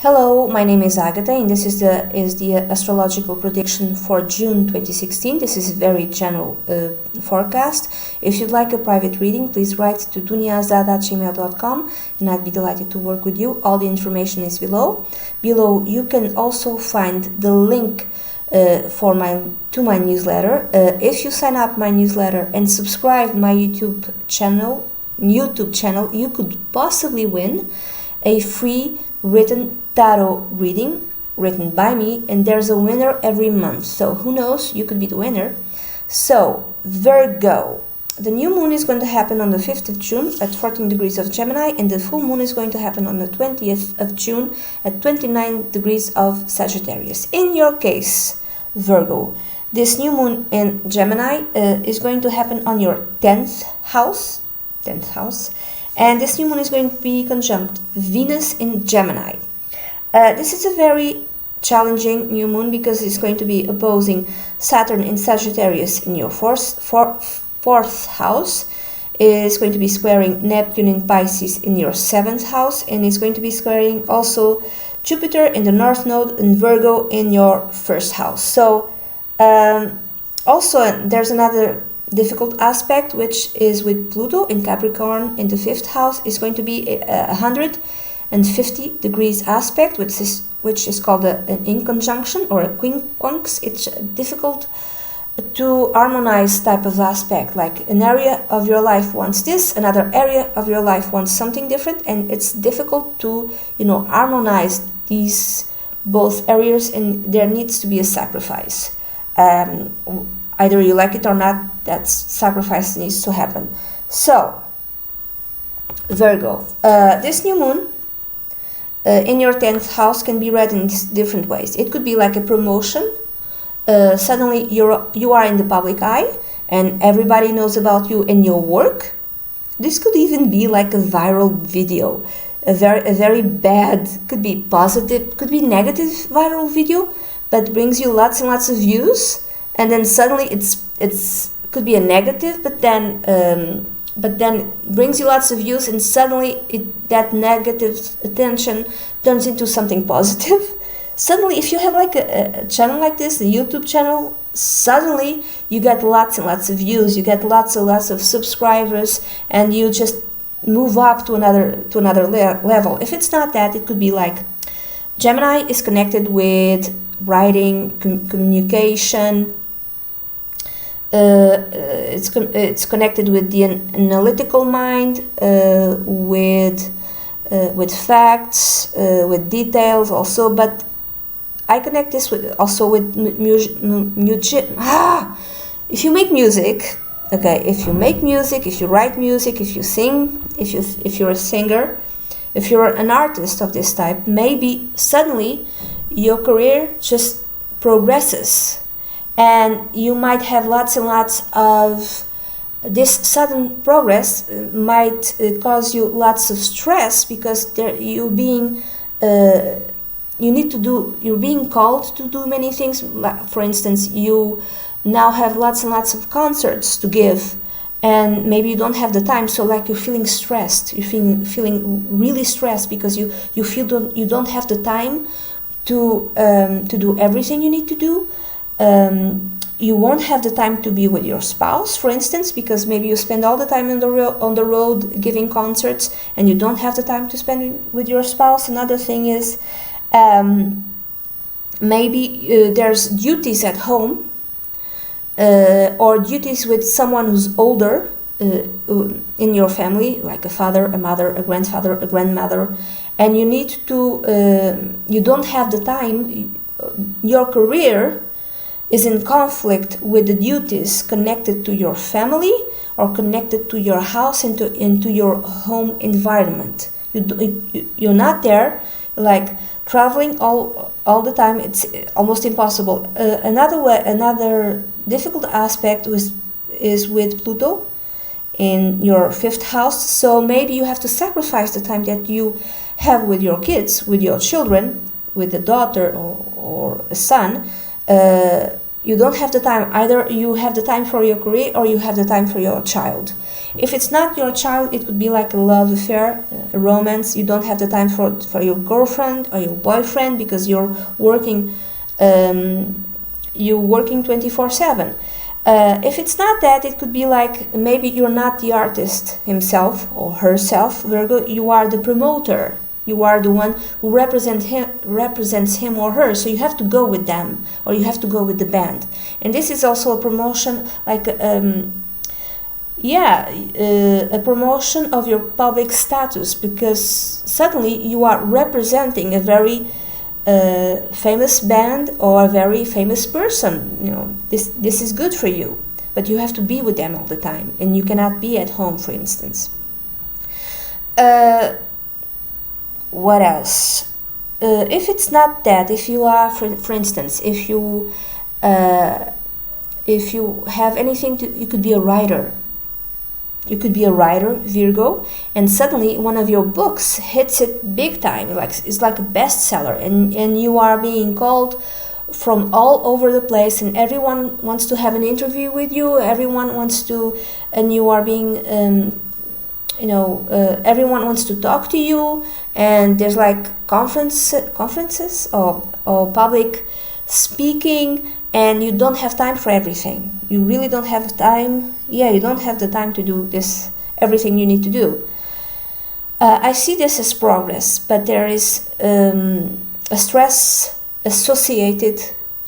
Hello, my name is Agatha, and this is the astrological prediction for June 2016. This is a very general forecast. If you'd like a private reading, please write to duniazada@gmail.com, and I'd be delighted to work with you. All the information is below. Below, you can also find the link to my newsletter. If you sign up my newsletter and subscribe my YouTube channel, you could possibly win a free written tarot reading written by me, and there's a winner every month, so who knows, you could be the winner. So Virgo, the new moon is going to happen on the 5th of June at 14 degrees of Gemini, and the full moon is going to happen on the 20th of June at 29 degrees of Sagittarius. In your case, Virgo, this new moon in Gemini is going to happen on your 10th house, and this new moon is going to be conjunct Venus in Gemini. This is a very challenging new moon because it's going to be opposing Saturn in Sagittarius in your fourth house. It's going to be squaring Neptune in Pisces in your 7th house, and it's going to be squaring also Jupiter in the North Node and Virgo in your 1st house. So also there's another difficult aspect, which is with Pluto in Capricorn in the 5th house. Is going to be 150 degrees aspect, which is called an inconjunction or a quincunx. It's difficult to harmonize type of aspect, like an area of your life wants this, another area of your life wants something different, and it's difficult to harmonize these both areas, and there needs to be a sacrifice. Either you like it or not, that sacrifice needs to happen. So Virgo, this new moon in your 10th house can be read in different ways. It could be like a promotion. Suddenly you are in the public eye and everybody knows about you and your work. This could even be like a viral video, a very bad, could be positive, could be negative viral video, but brings you lots and lots of views, and then suddenly it's could be a negative, but then brings you lots of views, and suddenly that negative attention turns into something positive. Suddenly, if you have like a channel like this, a YouTube channel, suddenly you get lots and lots of views, you get lots and lots of subscribers, and you just move up to another level. If it's not that, it could be like Gemini is connected with writing, communication. It's connected with the analytical mind, with facts, with details also. But I connect this also with music. If you make music, okay. If you make music, if you write music, if you sing, if you're a singer, if you're an artist of this type, maybe suddenly your career just progresses. And you might have lots and lots of this sudden progress might cause you lots of stress, because you're being called to do many things. For instance, you now have lots and lots of concerts to give, and maybe you don't have the time. So like you're feeling stressed, you're feeling really stressed because you feel you don't have the time to do everything you need to do. You won't have the time to be with your spouse, for instance, because maybe you spend all the time on the road giving concerts, and you don't have the time to spend with your spouse. Another thing is maybe there's duties at home, or duties with someone who's older in your family, like a father, a mother, a grandfather, a grandmother, and you need to you don't have the time. Your career is in conflict with the duties connected to your family or connected to your house and into your home environment. You're not there, like traveling all the time. It's almost impossible. Another difficult aspect is with Pluto in your 5th house. So maybe you have to sacrifice the time that you have with your kids, with your children, with a daughter or a son, you don't have the time. Either you have the time for your career or you have the time for your child. If it's not your child, it would be like a love affair, a romance. You don't have the time for your girlfriend or your boyfriend because you're working 24/7. If it's not that, it could be like maybe you're not the artist himself or herself, Virgo. You are the promoter. You are the one who represents him or her. So you have to go with them, or you have to go with the band. And this is also a promotion, like a promotion of your public status, because suddenly you are representing a very famous band or a very famous person. You know, this is good for you, but you have to be with them all the time, and you cannot be at home, for instance. What else? If it's not that, if you are, for instance, if you have anything to, you could be a writer. You could be a writer, Virgo, and suddenly one of your books hits it big time, like it's like a bestseller, and you are being called from all over the place, and everyone wants to have an interview with you. Everyone wants to, and you are being, everyone wants to talk to you, and there's like conferences or public speaking. And you don't have time for everything. You really don't have time. Yeah, you don't have the time to do this, everything you need to do. I see this as progress, but there is a stress associated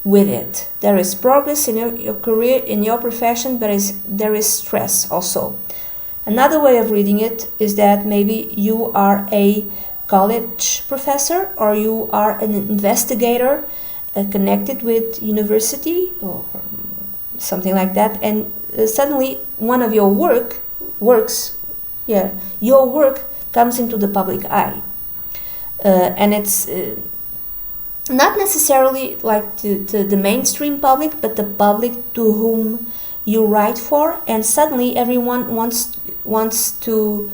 with it. There is progress in your career, in your profession, but there is stress also. Another way of reading it is that maybe you are a college professor or you are an investigator connected with university or something like that, and suddenly one of your your work comes into the public eye, and it's not necessarily like to the mainstream public, but the public to whom you write for, and suddenly everyone wants to.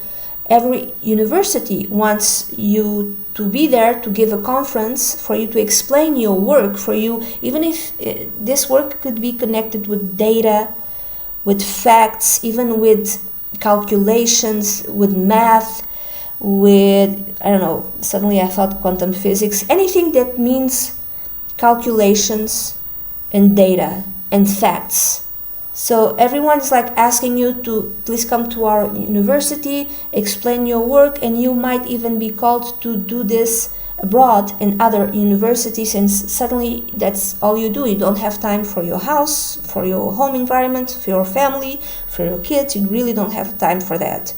Every university wants you to be there to give a conference, for you to explain your work, for you, even if this work could be connected with data, with facts, even with calculations, with math, with, I don't know, suddenly I thought quantum physics, anything that means calculations and data and facts. So everyone's like asking you to please come to our university, explain your work, and you might even be called to do this abroad in other universities, and suddenly that's all you do. You don't have time for your house, for your home environment, for your family, for your kids. You really don't have time for that.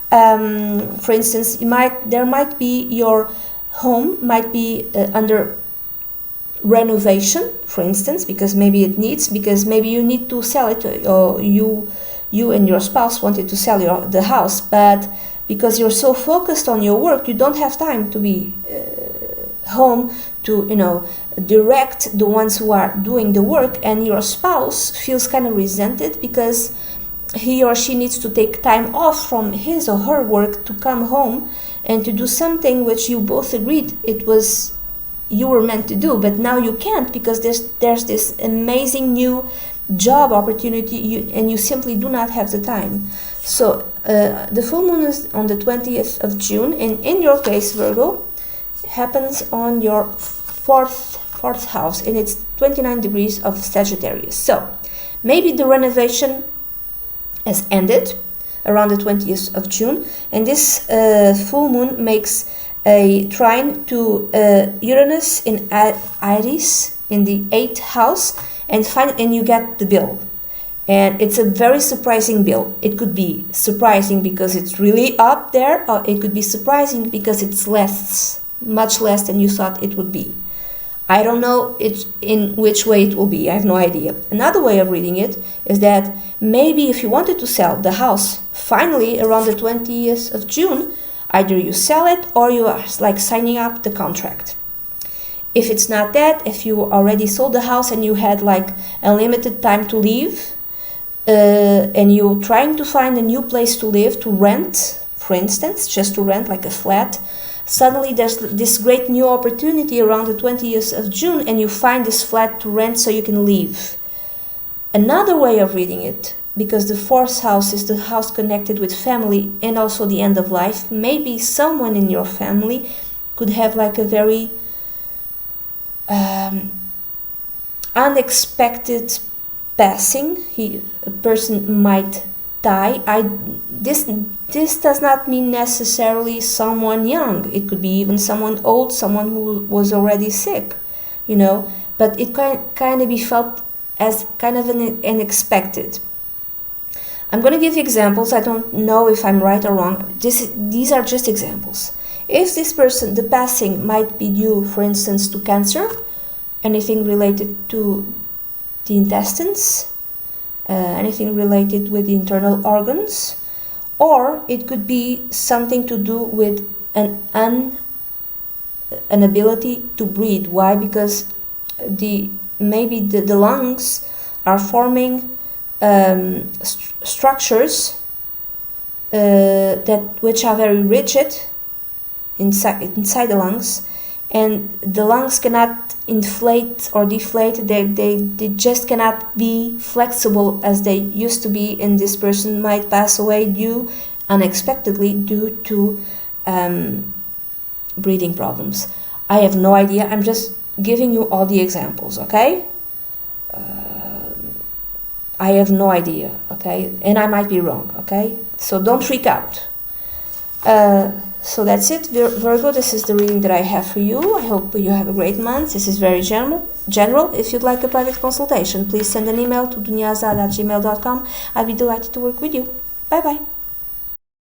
For instance, your home might be under renovation, for instance, because maybe you need to sell it, or you and your spouse wanted to sell the house, but because you're so focused on your work, you don't have time to be home to direct the ones who are doing the work, and your spouse feels kind of resented because he or she needs to take time off from his or her work to come home and to do something which you both agreed you were meant to do, but now you can't because there's this amazing new job opportunity, and you simply do not have the time. So the full moon is on the 20th of June, and in your case, Virgo, happens on your fourth house, and it's 29 degrees of Sagittarius. So maybe the renovation has ended around the 20th of June, and this full moon makes a trine to Uranus in Aries in the 8th house, and you get the bill. And it's a very surprising bill. It could be surprising because it's really up there, or it could be surprising because it's much less than you thought it would be. I don't know in which way it will be. I have no idea. Another way of reading it is that maybe if you wanted to sell the house finally around the 20th of June, either you sell it or you are like signing up the contract. If it's not that, if you already sold the house and you had like a limited time to leave, and you're trying to find a new place to live, to rent, for instance, just to rent like a flat, suddenly there's this great new opportunity around the 20th of June, and you find this flat to rent so you can leave. Another way of reading it, because the fourth house is the house connected with family and also the end of life, maybe someone in your family could have like a very unexpected passing. A person might die. This does not mean necessarily someone young. It could be even someone old, someone who was already sick, you know. But it kind of be felt as kind of unexpected. I'm going to give you examples. I don't know if I'm right or wrong. These are just examples. If this person, the passing might be due, for instance, to cancer, anything related to the intestines, anything related with the internal organs, or it could be something to do with an ability to breathe. Why? Because maybe the lungs are forming structures which are very rigid inside the lungs, and the lungs cannot inflate or deflate. They just cannot be flexible as they used to be, and this person might pass away unexpectedly due to breathing problems. I have no idea. I'm just giving you all the examples, okay? I have no idea, okay? And I might be wrong, okay? So don't freak out. So that's it, Virgo. This is the reading that I have for you. I hope you have a great month. This is very general. If you'd like a private consultation, please send an email to duniazad@gmail.com. I'd be delighted to work with you. Bye-bye.